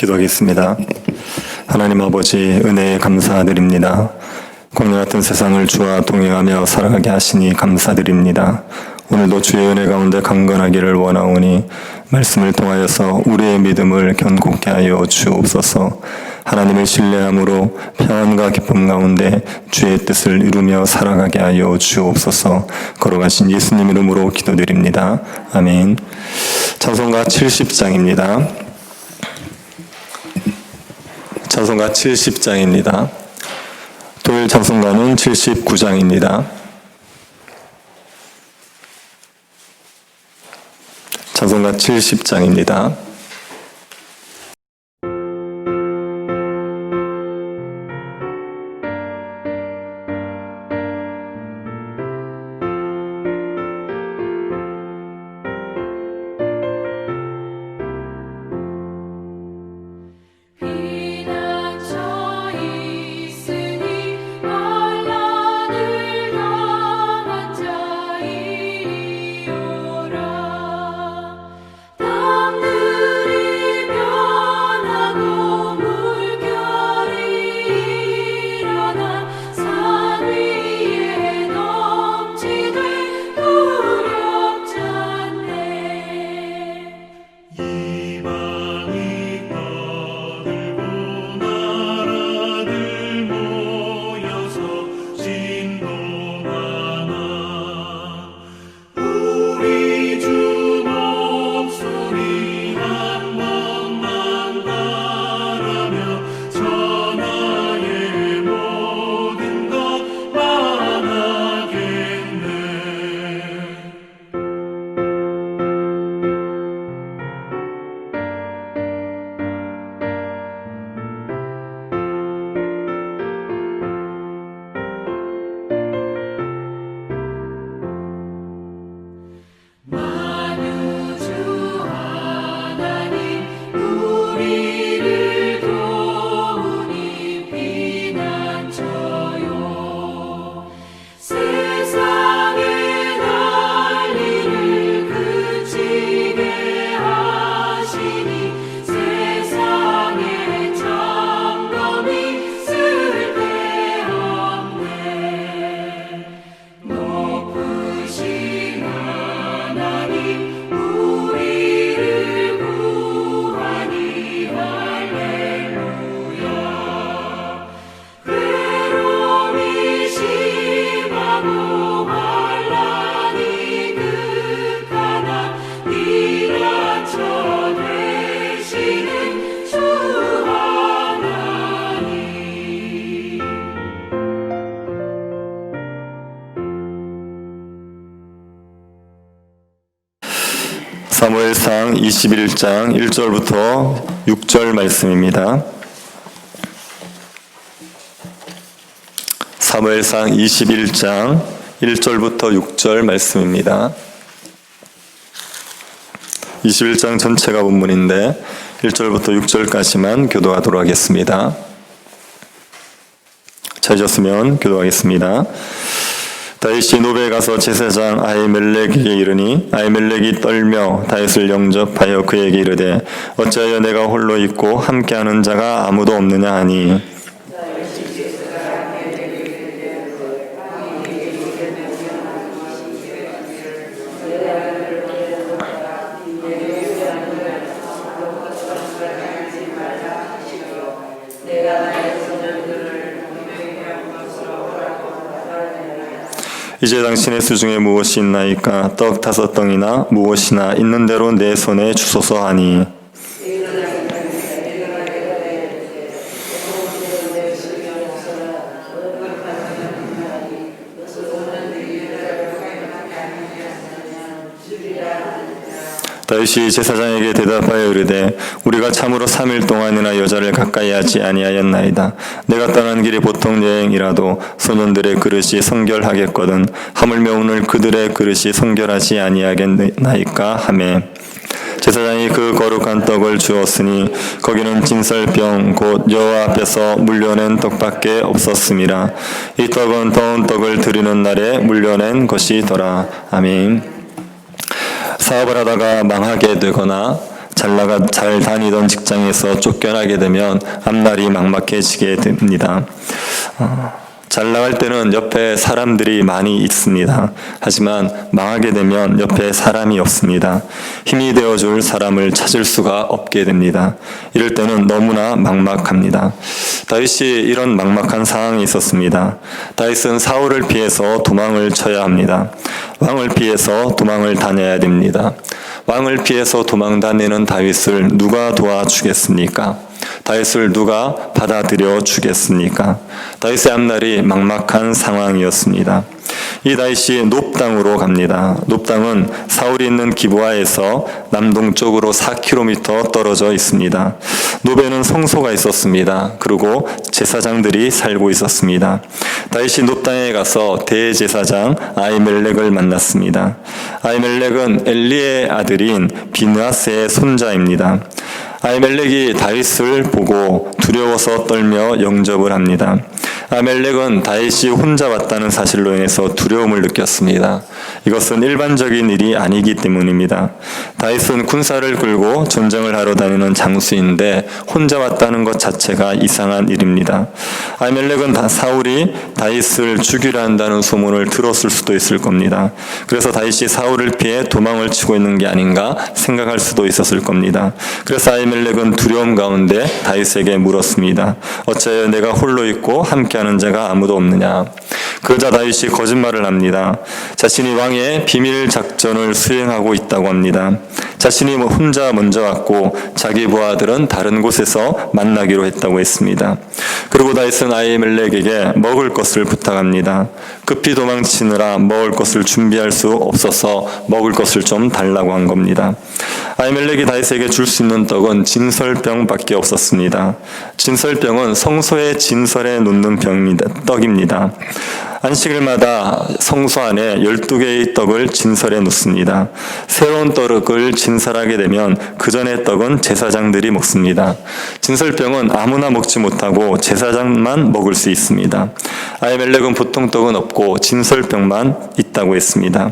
기도하겠습니다. 하나님 아버지, 은혜에 감사드립니다. 광야 같은 세상을 주와 동행하며 살아가게 하시니 감사드립니다. 오늘도 주의 은혜 가운데 강건하기를 원하오니 말씀을 통하여서 우리의 믿음을 견고케 하여 주옵소서. 하나님을 신뢰함으로 평안과 기쁨 가운데 주의 뜻을 이루며 살아가게 하여 주옵소서. 걸어가신 예수님 이름으로 기도드립니다. 아멘. 찬송가 70장입니다. 찬송가 70장입니다. 토요일 찬송가는 79장입니다. 찬송가 70장입니다. 사무엘상 21장 1절부터 6절 말씀입니다. 사무엘상 21장 1절부터 6절 말씀입니다. 21장 전체가 본문인데 1절부터 6절까지만 교도하도록 하겠습니다. 찾으셨으면 교도하겠습니다. 다윗이 노베에 가서 제사장 아히멜렉에게 이르니 아히멜렉이 떨며 다윗을 영접하여 그에게 이르되 어찌하여 내가 홀로 있고 함께하는 자가 아무도 없느냐 하니 이제 당신의 수중에 무엇이 있나이까? 떡 5덩이나 무엇이나 있는 대로 내 손에 주소서 하니 다윗이 제사장에게 대답하여 이르되 우리가 참으로 3일 동안이나 여자를 가까이 하지 아니하였나이다. 내가 떠난 길이 보통 여행이라도 소년들의 그릇이 성결하겠거든 하물며 오늘 그들의 그릇이 성결하지 아니하겠나이까 하매 제사장이 그 거룩한 떡을 주었으니 거기는 진설병 곧 여호와 앞에서 물려낸 떡밖에 없었음이라. 이 떡은 더운 떡을 드리는 날에 물려낸 것이더라. 아멘. 사업을 하다가 망하게 되거나 잘 다니던 직장에서 쫓겨나게 되면 앞날이 막막해지게 됩니다. 잘 나갈 때는 옆에 사람들이 많이 있습니다. 하지만 망하게 되면 옆에 사람이 없습니다. 힘이 되어줄 사람을 찾을 수가 없게 됩니다. 이럴 때는 너무나 막막합니다. 다윗이 이런 막막한 상황이 있었습니다. 다윗은 사울을 피해서 도망을 쳐야 합니다. 왕을 피해서 도망을 다녀야 됩니다. 왕을 피해서 도망 다니는 다윗을 누가 도와주겠습니까? 다윗을 누가 받아들여 주겠습니까? 다윗의 앞날이 막막한 상황이었습니다. 이 다윗이 놉당으로 갑니다. 놉당은 사울이 있는 기브아에서 남동쪽으로 4km 떨어져 있습니다. 놉에는 성소가 있었습니다. 그리고 제사장들이 살고 있었습니다. 다윗이 놉당에 가서 대제사장 아히멜렉을 만났습니다. 아히멜렉은 엘리의 아들인 비느하스의 손자입니다. 아히멜렉이 다윗을 보고 두려워서 떨며 영접을 합니다. 아히멜렉은 다윗이 혼자 왔다는 사실로 인해서 두려움을 느꼈습니다. 이것은 일반적인 일이 아니기 때문입니다. 다윗은 군사를 끌고 전쟁을 하러 다니는 장수인데 혼자 왔다는 것 자체가 이상한 일입니다. 아히멜렉은 사울이 다윗을 죽이려 한다는 소문을 들었을 수도 있을 겁니다. 그래서 다윗이 사울을 피해 도망을 치고 있는 게 아닌가 생각할 수도 있었을 겁니다. 그래서 아히멜렉은 두려움 가운데 다윗에게 물었습니다. 어찌하여 내가 홀로 있고 함께하는 자가 아무도 없느냐? 그러자 다윗이 거짓말을 합니다. 자신이 왕의 비밀 작전을 수행하고 있다고 합니다. 자신이 혼자 먼저 왔고 자기 부하들은 다른 곳에서 만나기로 했다고 했습니다. 그리고 다윗은 아히멜렉에게 먹을 것을 부탁합니다. 급히 도망치느라 먹을 것을 준비할 수 없어서 먹을 것을 좀 달라고 한 겁니다. 아히멜렉이 다윗에게 줄 수 있는 떡은 진설병밖에 없었습니다. 진설병은 성소의 진설에 놓는 떡입니다. 안식일마다 성소 안에 12개의 떡을 진설해 놓습니다. 새로운 떡을 진설하게 되면 그 전의 떡은 제사장들이 먹습니다. 진설병은 아무나 먹지 못하고 제사장만 먹을 수 있습니다. 아히멜렉은 보통 떡은 없고 진설병만 있다고 했습니다.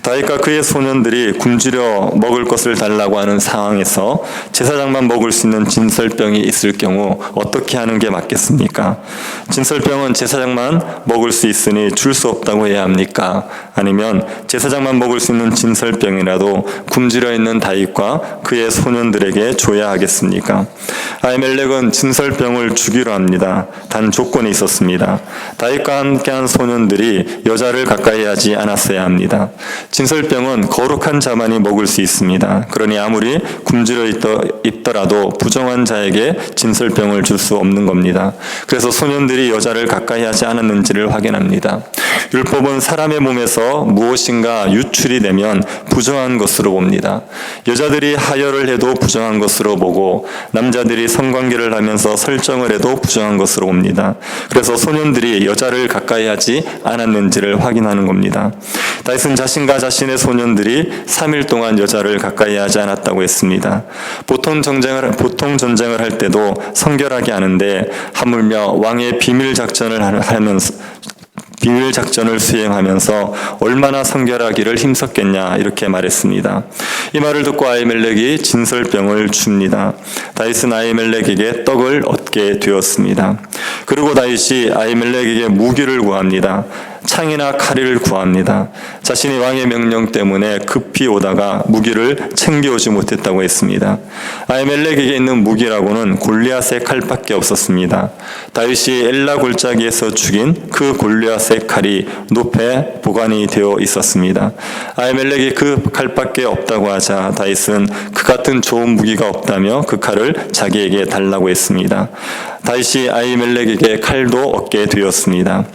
다윗과 그의 소년들이 굶주려 먹을 것을 달라고 하는 상황에서 제사장만 먹을 수 있는 진설병이 있을 경우 어떻게 하는 게 맞겠습니까? 진설병은 제사장만 먹을 수 있으니 줄 수 없다고 해야 합니까? 아니면 제사장만 먹을 수 있는 진설병이라도 굶주려 있는 다윗과 그의 소년들에게 줘야 하겠습니까? 아히멜렉은 진설병을 주기로 합니다. 단 조건이 있었습니다. 다윗과 함께한 소년들이 여자를 가까이 하지 않았어야 합니다. 진설병은 거룩한 자만이 먹을 수 있습니다. 그러니 아무리 굶주려 있더라도 부정한 자에게 진설병을 줄 수 없는 겁니다. 그래서 소년들이 여자를 가까이 하지 않았는지를 확인합니다. 율법은 사람의 몸에서 무엇인가 유출이 되면 부정한 것으로 봅니다. 여자들이 하혈을 해도 부정한 것으로 보고 남자들이 성관계를 하면서 설정을 해도 부정한 것으로 봅니다. 그래서 소년들이 여자를 가까이 하지 않았는지를 확인하는 겁니다. 다윗은 자신과 자신의 소년들이 3일 동안 여자를 가까이 하지 않았다고 했습니다. 보통 전쟁을 할 때도 성결하게 하는데 하물며 왕의 비밀 작전을 수행하면서 얼마나 성결하기를 힘썼겠냐 이렇게 말했습니다. 이 말을 듣고 아히멜렉이 진설병을 줍니다. 다윗은 아히멜렉에게 떡을 얻게 되었습니다. 그리고 다윗이 아히멜렉에게 무기를 구합니다. 창이나 칼을 구합니다. 자신이 왕의 명령 때문에 급히 오다가 무기를 챙겨오지 못했다고 했습니다. 아히멜렉에게 있는 무기라고는 골리앗의 칼밖에 없었습니다. 다윗이 엘라 골짜기에서 죽인 그 골리앗의 칼이 놉에 보관이 되어 있었습니다. 아히멜렉이 그 칼밖에 없다고 하자 다윗은 그 같은 좋은 무기가 없다며 그 칼을 자기에게 달라고 했습니다. 다윗이 아히멜렉에게 칼도 얻게 되었습니다.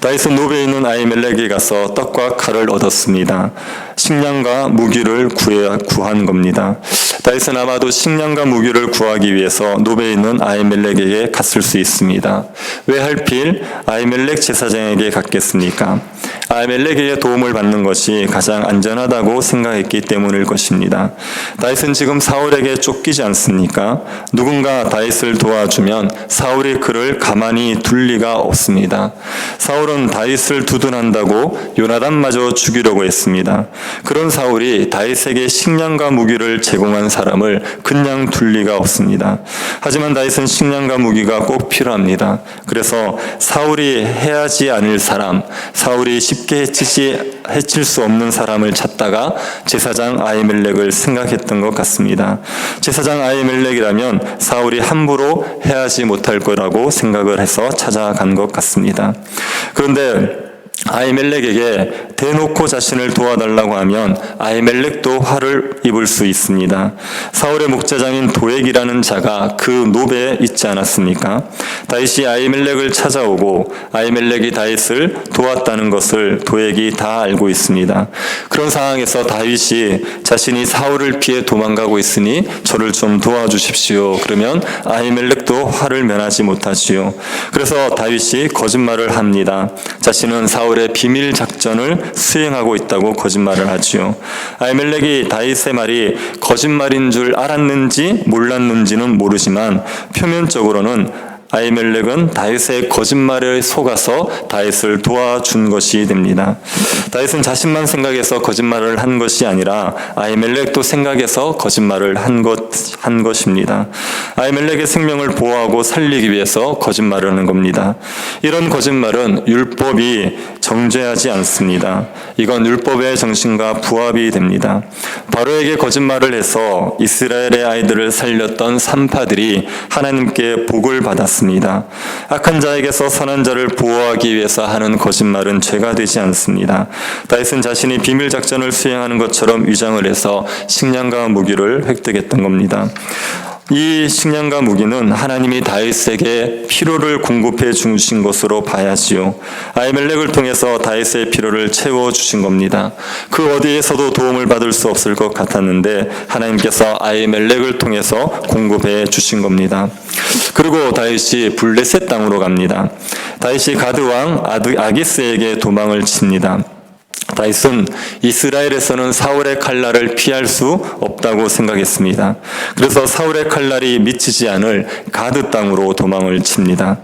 다윗은 놉에 있는 아히멜렉에 가서 떡과 칼을 얻었습니다. 식량과 무기를 구한 겁니다. 다윗은 아마도 식량과 무기를 구하기 위해서 놉에 있는 아히멜렉에게 갔을 수 있습니다. 왜 하필 아히멜렉 제사장에게 갔겠습니까? 아히멜렉에게 도움을 받는 것이 가장 안전하다고 생각했기 때문일 것입니다. 다윗은 지금 사울에게 쫓기지 않습니까? 누군가 다윗을 도와주면 사울이 그를 가만히 둘 리가 없습니다. 사울은 다윗을 두둔한다고 요나단마저 죽이려고 했습니다. 그런 사울이 다윗에게 식량과 무기를 제공한 사람을 그냥 둘 리가 없습니다. 하지만 다윗은 식량과 무기가 꼭 필요합니다. 그래서 사울이 해하지 않을 사람, 사울이 쉽게 해칠 수 없는 사람을 찾다가 제사장 아히멜렉을 생각했던 것 같습니다. 제사장 아히멜렉이라면 사울이 함부로 해하지 못할 거라고 생각을 해서 찾아간 것 같습니다. 그런데 아히멜렉에게 대놓고 자신을 도와달라고 하면 아히멜렉도 화를 입을 수 있습니다. 사울의 목자장인 도액이라는 자가 그 노베에 있지 않았습니까? 다윗이 아히멜렉을 찾아오고 아히멜렉이 다윗을 도왔다는 것을 도액이 다 알고 있습니다. 그런 상황에서 다윗이 자신이 사울을 피해 도망가고 있으니 저를 좀 도와주십시오. 그러면 아히멜렉도 화를 면하지 못하지요. 그래서 다윗이 거짓말을 합니다. 자신은 사울의 비밀 작전을 수행하고 있다고 거짓말을 하지요. 아히멜렉이 다윗의 말이 거짓말인 줄 알았는지 몰랐는지는 모르지만 표면적으로는 아히멜렉은 다윗의 거짓말에 속아서 다윗을 도와준 것이 됩니다. 다윗은 자신만 생각해서 거짓말을 한 것이 아니라 아히멜렉도 생각해서 거짓말을 한 것입니다. 아히멜렉의 생명을 보호하고 살리기 위해서 거짓말을 하는 겁니다. 이런 거짓말은 율법이 정죄하지 않습니다. 이건 율법의 정신과 부합이 됩니다. 바로에게 거짓말을 해서 이스라엘의 아이들을 살렸던 산파들이 하나님께 복을 받았습니다. 악한 자에게서 선한 자를 보호하기 위해서 하는 거짓말은 죄가 되지 않습니다. 다윗은 자신이 비밀 작전을 수행하는 것처럼 위장을 해서 식량과 무기를 획득했던 겁니다. 이 식량과 무기는 하나님이 다윗에게 필요를 공급해 주신 것으로 봐야지요. 아히멜렉을 통해서 다윗의 필요를 채워주신 겁니다. 그 어디에서도 도움을 받을 수 없을 것 같았는데 하나님께서 아히멜렉을 통해서 공급해 주신 겁니다. 그리고 다윗이 블레셋 땅으로 갑니다. 다윗이 가드왕 아기스에게 도망을 칩니다. 다윗은 이스라엘에서는 사울의 칼날을 피할 수 없다고 생각했습니다. 그래서 사울의 칼날이 미치지 않을 가드 땅으로 도망을 칩니다.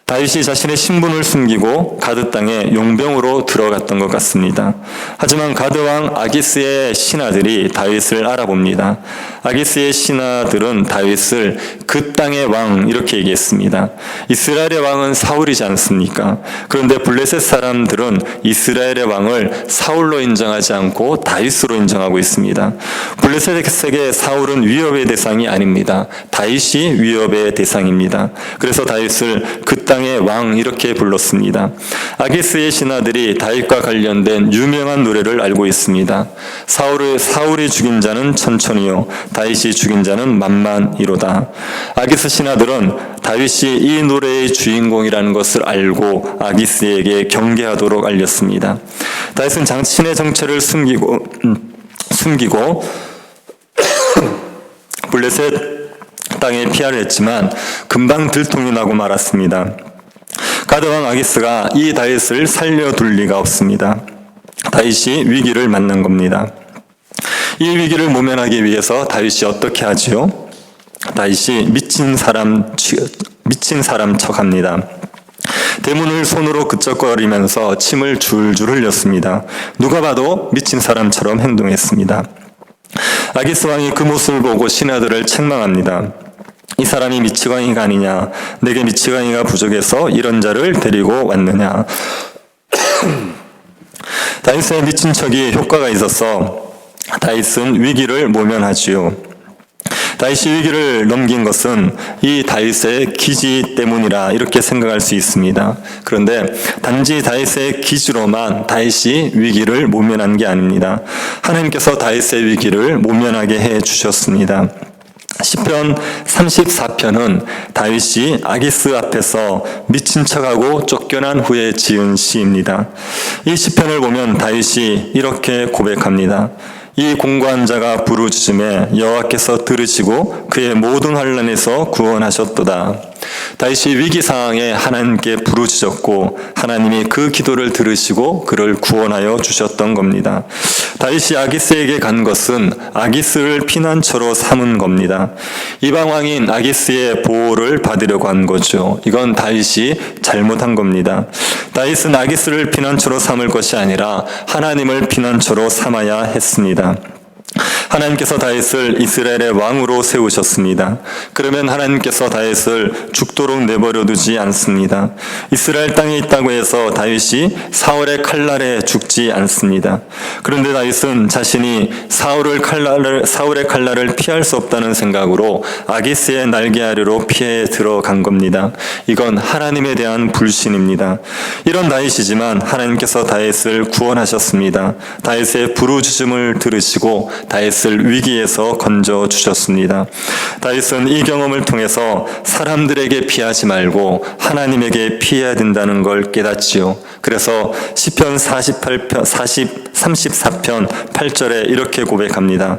다윗이 자신의 신분을 숨기고 가드 땅에 용병으로 들어갔던 것 같습니다. 하지만 가드왕 아기스의 신하들이 다윗을 알아봅니다. 아기스의 신하들은 다윗을 그 땅의 왕 이렇게 얘기했습니다. 이스라엘의 왕은 사울이지 않습니까? 그런데 블레셋 사람들은 이스라엘의 왕을 사울로 인정하지 않고 다윗으로 인정하고 있습니다. 블레셋에게 사울은 위협의 대상이 아닙니다. 다윗이 위협의 대상입니다. 그래서 다윗을 그 땅의 왕 이렇게 불렀습니다. 아기스의 신하들이 다윗과 관련된 유명한 노래를 알고 있습니다. 사울이 죽인 자는 천천히요 다윗이 죽인 자는 만만이로다. 아기스 신하들은 다윗이 이 노래의 주인공이라는 것을 알고 아기스에게 경계하도록 알렸습니다. 다윗은 자신의 정체를 숨기고 블레셋 땅에 피하려 했지만 금방 들통이 나고 말았습니다. 가드왕 아기스가 이 다윗을 살려둘 리가 없습니다. 다윗이 위기를 만난 겁니다. 이 위기를 모면하기 위해서 다윗이 어떻게 하지요? 다윗이 미친 사람 척합니다. 대문을 손으로 그적거리면서 침을 줄줄 흘렸습니다. 누가 봐도 미친 사람처럼 행동했습니다. 아기스 왕이 그 모습을 보고 신하들을 책망합니다. 이 사람이 미치광이가 아니냐? 내게 미치광이가 부족해서 이런 자를 데리고 왔느냐? 다윗의 미친 척이 효과가 있어서 다윗은 위기를 모면하지요. 다윗이 위기를 넘긴 것은 이 다윗의 기지 때문이라 이렇게 생각할 수 있습니다. 그런데 단지 다윗의 기지로만 다윗이 위기를 모면한 게 아닙니다. 하나님께서 다윗의 위기를 모면하게 해 주셨습니다. 시편 34편은 다윗이 아기스 앞에서 미친 척하고 쫓겨난 후에 지은 시입니다. 이 시편을 보면 다윗이 이렇게 고백합니다. 이 공고한 자가 부르짖음에 여호와께서 들으시고 그의 모든 환난에서 구원하셨도다. 다윗이 위기 상황에 하나님께 부르짖었고 하나님이 그 기도를 들으시고 그를 구원하여 주셨던 겁니다. 다윗이 아기스에게 간 것은 아기스를 피난처로 삼은 겁니다. 이방 왕인 아기스의 보호를 받으려고 한 거죠. 이건 다윗이 잘못한 겁니다. 다윗은 아기스를 피난처로 삼을 것이 아니라 하나님을 피난처로 삼아야 했습니다. 하나님께서 다윗을 이스라엘의 왕으로 세우셨습니다. 그러면 하나님께서 다윗을 죽도록 내버려 두지 않습니다. 이스라엘 땅에 있다고 해서 다윗이 사울의 칼날에 죽지 않습니다. 그런데 다윗은 자신이 사울의 칼날을 피할 수 없다는 생각으로 아기스의 날개 아래로 피해 들어간 겁니다. 이건 하나님에 대한 불신입니다. 이런 다윗이지만 하나님께서 다윗을 구원하셨습니다. 다윗의 부르짖음을 들으시고 다윗을 위기에서 건져 주셨습니다. 다윗은 이 경험을 통해서 사람들에게 피하지 말고 하나님에게 피해야 된다는 걸 깨닫지요. 그래서 시편 34편 8절에 이렇게 고백합니다.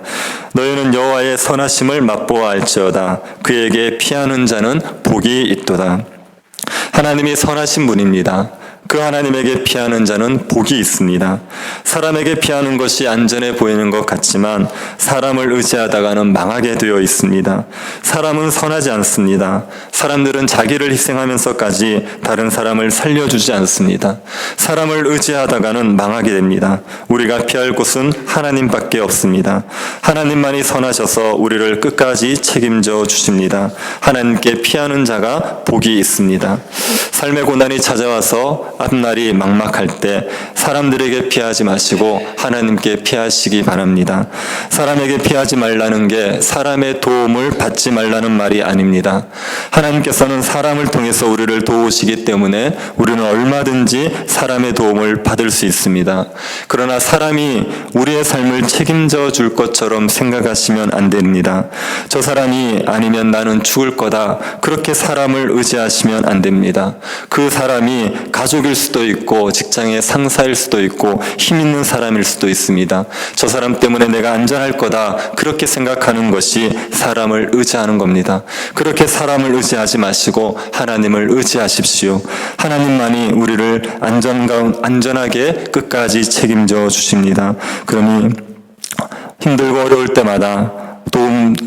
너희는 여호와의 선하심을 맛보아 알지어다. 그에게 피하는 자는 복이 있도다. 하나님이 선하신 분입니다. 그 하나님에게 피하는 자는 복이 있습니다. 사람에게 피하는 것이 안전해 보이는 것 같지만 사람을 의지하다가는 망하게 되어 있습니다. 사람은 선하지 않습니다. 사람들은 자기를 희생하면서까지 다른 사람을 살려주지 않습니다. 사람을 의지하다가는 망하게 됩니다. 우리가 피할 곳은 하나님밖에 없습니다. 하나님만이 선하셔서 우리를 끝까지 책임져 주십니다. 하나님께 피하는 자가 복이 있습니다. 삶의 고난이 찾아와서 앞날이 막막할 때 사람들에게 피하지 마시고 하나님께 피하시기 바랍니다. 사람에게 피하지 말라는 게 사람의 도움을 받지 말라는 말이 아닙니다. 하나님께서는 사람을 통해서 우리를 도우시기 때문에 우리는 얼마든지 사람의 도움을 받을 수 있습니다. 그러나 사람이 우리의 삶을 책임져 줄 것처럼 생각하시면 안 됩니다. 저 사람이 아니면 나는 죽을 거다. 그렇게 사람을 의지하시면 안 됩니다. 그 사람이 가족일 수도 있고 직장의 상사일 수도 있고 힘 있는 사람일 수도 있습니다. 저 사람 때문에 내가 안전할 거다. 그렇게 생각하는 것이 사람을 의지하는 겁니다. 그렇게 사람을 의지하지 마시고 하나님을 의지하십시오. 하나님만이 우리를 안전하게 끝까지 책임져 주십니다. 그러니 힘들고 어려울 때마다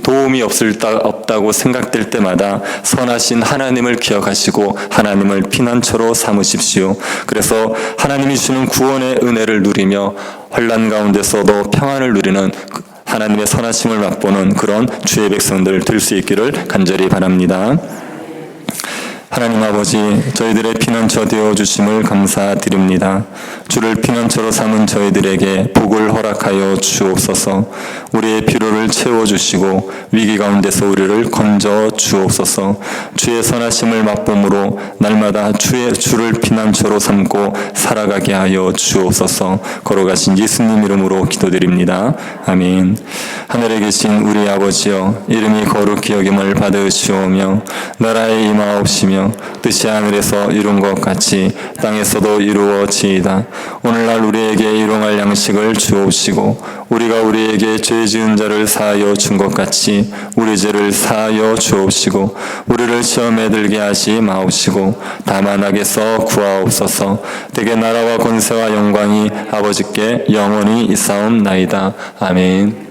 도움이 없다고 생각될 때마다 선하신 하나님을 기억하시고 하나님을 피난처로 삼으십시오. 그래서 하나님이 주는 구원의 은혜를 누리며 환난 가운데서도 평안을 누리는 하나님의 선하심을 맛보는 그런 주의 백성들 될 수 있기를 간절히 바랍니다. 하나님 아버지, 저희들의 피난처 되어주심을 감사드립니다. 주를 피난처로 삼은 저희들에게 복을 허락하여 주옵소서. 우리의 필요를 채워주시고 위기 가운데서 우리를 건져 주옵소서. 주의 선하심을 맛봄으로 날마다 주를 피난처로 삼고 살아가게 하여 주옵소서. 걸어가신 예수님 이름으로 기도드립니다. 아멘. 하늘에 계신 우리 아버지여, 이름이 거룩히 여김을 받으시오며 나라에 임하옵시며 뜻이 하늘에서 이룬 것 같이 땅에서도 이루어지이다. 오늘날 우리에게 일용할 양식을 주옵시고 우리가 우리에게 죄 지은 자를 사하여 준 것 같이 우리 죄를 사하여 주옵시고 우리를 시험에 들게 하지 마옵시고 다만 악에서 구하옵소서. 대개 나라와 권세와 영광이 아버지께 영원히 있사옵나이다. 아멘.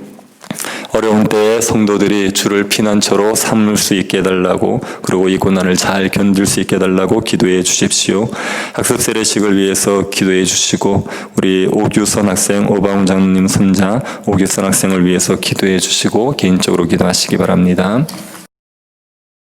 어려운 때에 성도들이 주를 피난처로 삼을 수 있게 해달라고, 그리고 이 고난을 잘 견딜 수 있게 해달라고 기도해 주십시오. 학습 세례식을 위해서 기도해 주시고 우리 오규선 학생, 오바웅 장로님 손자 오규선 학생을 위해서 기도해 주시고 개인적으로 기도하시기 바랍니다.